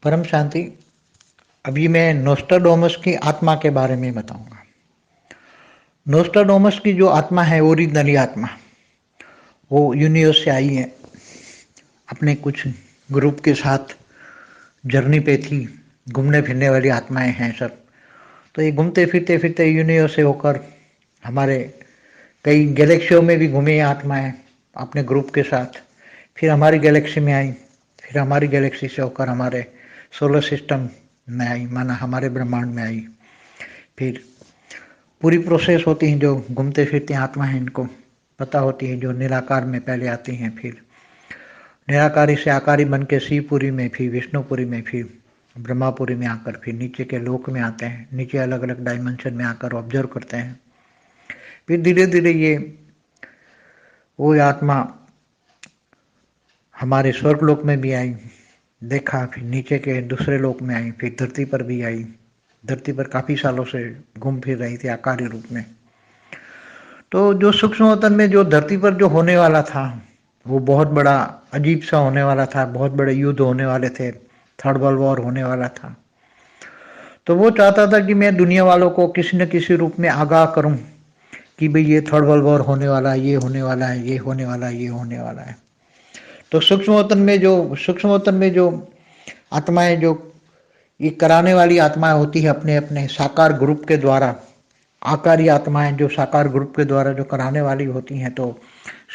परम शांति। अभी मैं नोस्ट्राडामस की आत्मा के बारे में बताऊंगा। नोस्ट्राडामस की जो आत्मा है, ओरिजिनली आत्मा, वो यूनिवर्स से आई है। अपने कुछ ग्रुप के साथ जर्नी पे थी। घूमने फिरने वाली आत्माएं हैं सब। तो ये घूमते फिरते फिरते यूनिवर्स से होकर हमारे कई गैलेक्सियों में भी घूमे ये आत्माएं अपने ग्रुप के साथ। फिर हमारी गैलेक्सी में आई। फिर हमारी गैलेक्सी से होकर हमारे सोलर सिस्टम में आई, माना हमारे ब्रह्मांड में आई। फिर पूरी प्रोसेस होती है। जो घूमते फिरते आत्मा है इनको पता होती है। जो निराकार में पहले आती हैं, फिर निराकारी से आकारी बन के शिवपुरी में, फिर विष्णुपुरी में, फिर ब्रह्मापुरी में आकर फिर नीचे के लोक में आते हैं। नीचे अलग अलग डायमेंशन में आकर ऑब्जर्व करते हैं। फिर धीरे धीरे ये वो आत्मा हमारे स्वर्ग लोक में भी आई, देखा। फिर नीचे के दूसरे लोक में आई। फिर धरती पर भी आई। धरती पर काफी सालों से घूम फिर रही थी आकारी रूप में। तो जो सूक्ष्म वतन में जो धरती पर जो होने वाला था, वो बहुत बड़ा अजीब सा होने वाला था। बहुत बड़े युद्ध होने वाले थे। थर्ड वर्ल्ड वॉर होने वाला था। तो वो चाहता था कि मैं दुनिया वालों को किसी न किसी रूप में आगाह करूं कि भाई ये थर्ड वर्ल्ड वॉर होने वाला है, ये होने वाला है, ये होने वाला है, ये होने वाला है। तो सूक्ष्म वतन में जो आत्माएं जो ये कराने वाली आत्माएं होती है अपने अपने साकार ग्रुप के द्वारा, आकारी आत्माएं जो साकार ग्रुप के द्वारा जो कराने वाली होती हैं। तो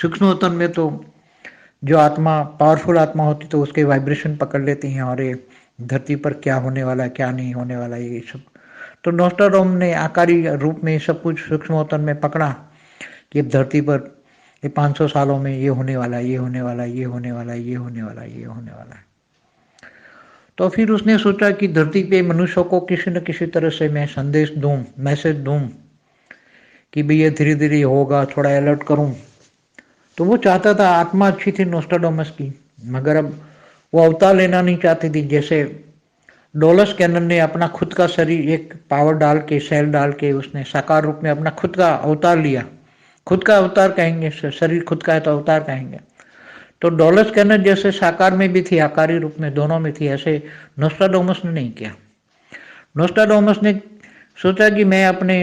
सूक्ष्म वतन में तो जो आत्मा पावरफुल आत्मा होती तो उसके वाइब्रेशन पकड़ लेती हैं और ये धरती पर क्या होने वाला है, क्या नहीं होने वाला है, ये सब। तो नोस्ट्राडामस ने आकारी रूप में सब कुछ सूक्ष्म वतन में पकड़ा कि अब धरती पर ये 500 सालों में ये होने वाला है, ये होने वाला है, ये होने वाला है, ये होने वाला है, ये होने वाला है। तो फिर उसने सोचा कि धरती पे मनुष्यों को किसी न किसी तरह से मैं संदेश दूं, मैसेज दूं कि भाई ये धीरे धीरे होगा, थोड़ा अलर्ट करूं। तो वो चाहता था, आत्मा अच्छी थी नोस्ट्राडामस की, मगर अब वो अवतार लेना नहीं चाहती थी। जैसे डोलस कैनन ने अपना खुद का शरीर एक पावर डाल के, सेल डाल के उसने साकार रूप में अपना खुद का अवतार लिया। खुद का अवतार कहेंगे, शरीर खुद का है तो अवतार कहेंगे। तो डोलस कैनन जैसे साकार में भी थी, आकारी रूप में, दोनों में थी, ऐसे नोस्ट्राडामस ने नहीं किया। नोस्ट्राडामस ने सोचा कि मैं अपने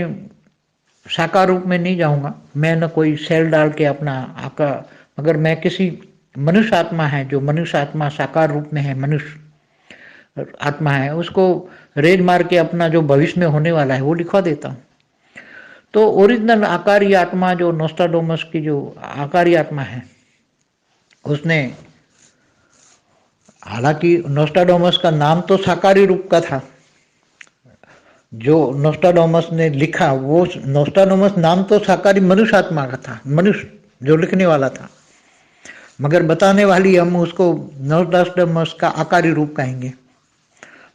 साकार रूप में नहीं जाऊंगा, मैं न कोई सेल डाल के अपना आका, मगर मैं किसी मनुष्य आत्मा है, जो मनुष्य आत्मा साकार रूप में है, मनुष्य आत्मा है, उसको रेज मार के अपना जो भविष्य में होने वाला है वो लिखवा देता हूँ। तो ओरिजिनल आकारी आत्मा जो नोस्ट्राडामस की जो आकारी आत्मा है, उसने, हालांकि नोस्ट्राडामस का नाम तो साकारी रूप का था। जो नोस्ट्राडामस ने लिखा वो नोस्ट्राडामस नाम तो साकारी मनुष्य आत्मा का था, मनुष्य जो लिखने वाला था, मगर बताने वाली हम उसको नोस्ट्राडामस का आकारी रूप कहेंगे।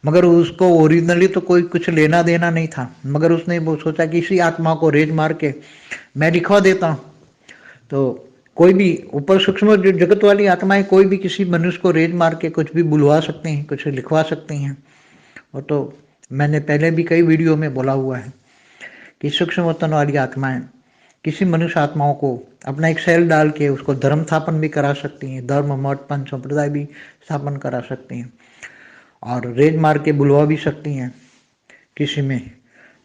मगर उसको ओरिजिनली तो कोई कुछ लेना देना नहीं था, मगर उसने वो सोचा कि इसी आत्मा को रेज मार के मैं लिखवा देता हूँ। तो कोई भी ऊपर सूक्ष्म जो जगत वाली आत्माएं कोई भी किसी मनुष्य को रेज मार के कुछ भी बुलवा सकते हैं, कुछ लिखवा सकते हैं। और तो मैंने पहले भी कई वीडियो में बोला हुआ है कि सूक्ष्म वतन वाली आत्माएं किसी मनुष्य आत्माओं को अपना एक सेल डाल के उसको धर्म स्थापन भी करा सकती हैं, धर्म मठ पंच संप्रदाय भी स्थापन करा सकती हैं, और रेज मार के बुलवा भी सकती हैं किसी में।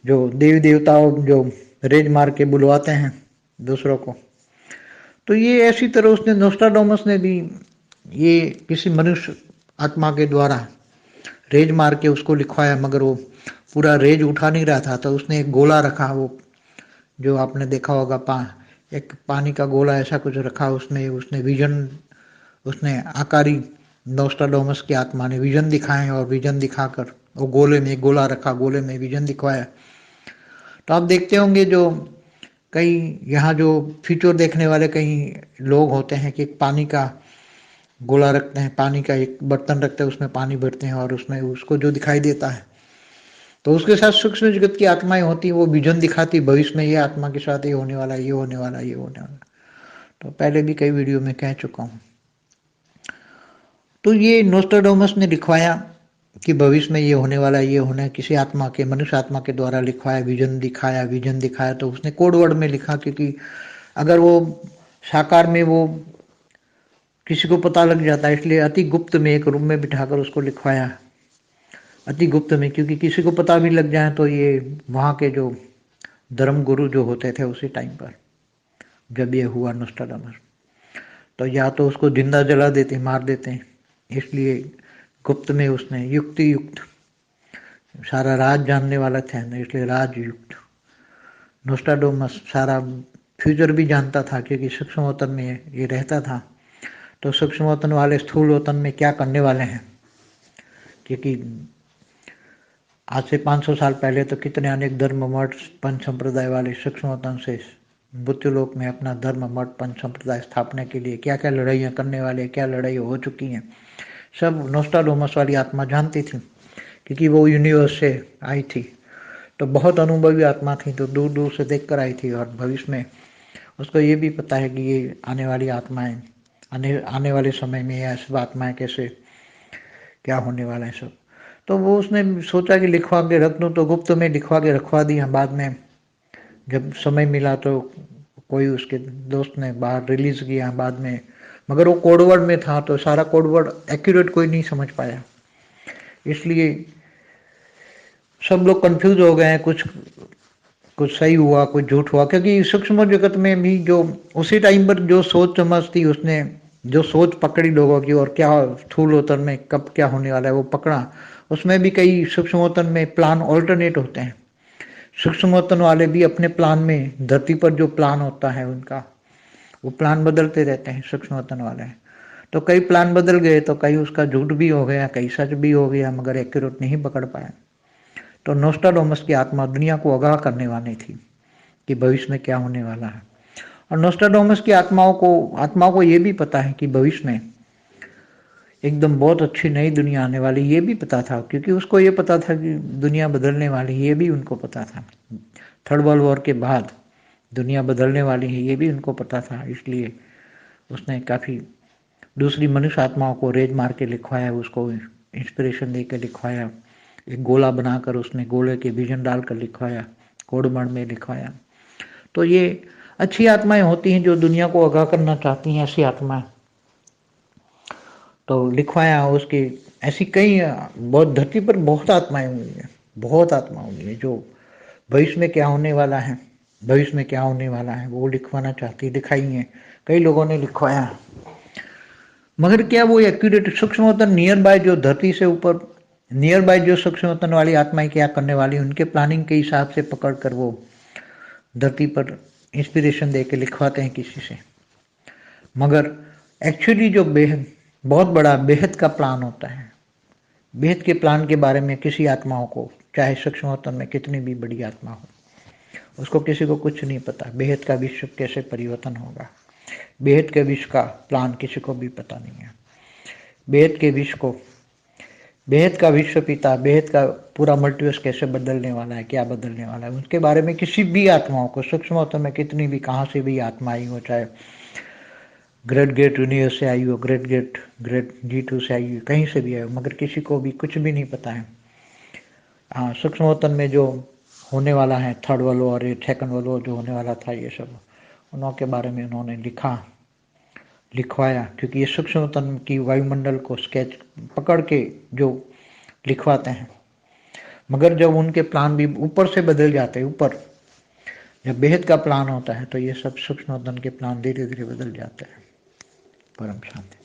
जो देवी देवताओं जो रेज मार के बुलवाते हैं दूसरों को। तो ये ऐसी तरह उसने नोस्ट्राडामस ने भी ये किसी मनुष्य आत्मा के द्वारा रेज मार के उसको लिखवाया, मगर वो पूरा रेज उठा नहीं रहा था। तो उसने एक गोला रखा, वो जो आपने देखा होगा एक पानी का गोला ऐसा कुछ रखा, उसमें उसने विजन, उसने आकारी नोस्ट्राडामस की आत्मा ने विजन दिखाए, और विजन दिखाकर वो गोले में एक गोला रखा, गोले में विजन दिखवाया। तो आप देखते होंगे जो कई यहाँ जो फ्यूचर देखने वाले कई लोग होते हैं कि एक पानी का गोला रखते हैं, पानी का एक बर्तन रखते हैं, उसमें पानी भरते हैं और उसमें उसको जो दिखाई देता है, तो उसके साथ सूक्ष्म जगत की आत्माएं होती, वो विजन दिखाती भविष्य में ये आत्मा के साथ ये होने वाला, ये होने वाला, ये होने वाला। तो पहले भी कई वीडियो में कह चुका हूँ। तो ये नोस्ट्राडामस ने लिखवाया कि भविष्य में ये होने वाला, ये होना, किसी आत्मा के, मनुष्य आत्मा के द्वारा लिखवाया, विजन दिखाया, विजन दिखाया। तो उसने कोड वर्ड में लिखा, क्योंकि अगर वो साकार में वो किसी को पता लग जाता है, इसलिए अति गुप्त में एक रूम में बिठाकर उसको लिखवाया अति गुप्त में, क्योंकि किसी को पता भी लग जाए तो ये वहाँ के जो धर्म गुरु जो होते थे उसी टाइम पर जब ये हुआ नोस्ट्राडामस, तो या तो उसको जिंदा जला देते, मार देते, इसलिए गुप्त में उसने युक्ति युक्त, सारा राज जानने वाला था ना, इसलिए राजयुक्त नोस्ट्राडामस सारा फ्यूचर भी जानता था, क्योंकि सूक्ष्म वतन में ये रहता था। तो सूक्ष्म वतन वाले स्थूल वतन में क्या करने वाले हैं, क्योंकि आज से 500 साल पहले तो कितने अनेक धर्म मठ पंच संप्रदाय वाले सूक्ष्म वतन से मृत्युलोक में अपना धर्म मठ पंच संप्रदाय स्थापना के लिए क्या क्या लड़ाइयाँ करने वाले, क्या लड़ाई हो चुकी हैं, सब नोस्ट्राडामस वाली आत्मा जानती थी, क्योंकि वो यूनिवर्स से आई थी, तो बहुत अनुभवी आत्मा थी, तो दूर दूर से देख कर आई थी। और भविष्य में उसको ये भी पता है कि ये आने वाली आत्माएं, आने वाले समय में यह सब आत्माएं कैसे क्या होने वाला है सब। तो वो उसने सोचा कि लिखवा के रख दूँ, तो गुप्त में लिखवा के रखवा दिया। बाद में जब समय मिला तो कोई उसके दोस्त ने बाहर रिलीज किया बाद में, मगर वो कोडवर्ड में था, तो सारा कोडवर्ड एक्यूरेट कोई नहीं समझ पाया, इसलिए सब लोग कंफ्यूज हो गए हैं, कुछ कुछ सही हुआ कुछ झूठ हुआ, क्योंकि सूक्ष्म जगत में भी जो उसी टाइम पर जो सोच समझ थी, उसने जो सोच पकड़ी लोगों की और क्या स्थूलोतन में कब क्या होने वाला है वो पकड़ा, उसमें भी कई सूक्ष्मोतन में प्लान ऑल्टरनेट होते हैं। सूक्ष्मोतन वाले भी अपने प्लान में, धरती पर जो प्लान होता है उनका, वो प्लान बदलते रहते हैं सूक्ष्मोतन वाले। तो कई प्लान बदल गए, तो कई उसका झूठ भी हो गया, कई सच भी हो गया, मगर एक्यूरेट नहीं पकड़ पाए। तो नोस्ट्राडामस की आत्मा दुनिया को आगाह करने वाली थी कि भविष्य में क्या होने वाला है। और नोस्ट्राडामस की आत्माओं को ये भी पता है कि भविष्य में एकदम बहुत अच्छी नई दुनिया आने वाली, ये भी पता था, क्योंकि उसको ये पता था कि दुनिया बदलने वाली, ये भी उनको पता था। थर्ड वर्ल्ड वॉर के बाद दुनिया बदलने वाली है, ये भी उनको पता था, इसलिए उसने काफ़ी दूसरी मनुष्य आत्माओं को रेज मार के लिखवाया, उसको इंस्पिरेशन दे के लिखवाया, एक गोला बनाकर उसने गोले के विजन डालकर लिखवाया, कोडमण में लिखवाया। तो ये अच्छी आत्माएं होती हैं जो दुनिया को आगाह करना चाहती हैं, ऐसी आत्माएं तो लिखवाया उसकी। ऐसी कई बहुत धरती पर बहुत आत्माएं हुई हैं, बहुत आत्मा हुई है जो भविष्य में क्या होने वाला है, भविष्य में क्या होने वाला है वो लिखवाना चाहती, लिखाई है, कई लोगों ने लिखवाया। मगर क्या वो एक्यूरेट सूक्ष्मतन नियर बाय जो धरती से ऊपर नियर बाय जो सूक्ष्मतन वाली आत्माएं क्या करने वाली, उनके प्लानिंग के हिसाब से पकड़ कर वो धरती पर इंस्पिरेशन दे के लिखवाते हैं किसी से। मगर एक्चुअली जो बेहद बहुत बड़ा बेहद का प्लान होता है, बेहद के प्लान के बारे में किसी आत्माओं को, चाहे सूक्ष्मतन में कितनी भी बड़ी आत्मा हो, उसको किसी को कुछ नहीं पता। बेहद का विश्व कैसे परिवर्तन होगा, बेहद के विश्व का प्लान किसी को भी पता नहीं है। बेहद के विश्व को, बेहद का विश्व पिता, बेहद का पूरा मल्टीवर्स कैसे बदलने वाला है, क्या बदलने वाला है, उसके बारे में किसी भी आत्माओं को, सूक्ष्मतम में कितनी भी कहाँ से भी आत्मा आई हो, चाहे ग्रेट गेट यूनिवर्स से आई हो, ग्रेट G2 से आई हो, कहीं से भी आई हो, मगर किसी को भी कुछ भी नहीं पता है। हाँ, सूक्ष्मतन में जो होने वाला है, third world war, second world war जो होने वाला था, ये सब उनके बारे में उन्होंने लिखवाया, क्योंकि ये सूक्ष्मतन की वायुमंडल को स्केच पकड़ के जो लिखवाते हैं। मगर जब उनके प्लान भी ऊपर से बदल जाते हैं, ऊपर जब बेहद का प्लान होता है, तो ये सब सूक्ष्मतन के प्लान धीरे धीरे बदल जाते हैं। परम शांति।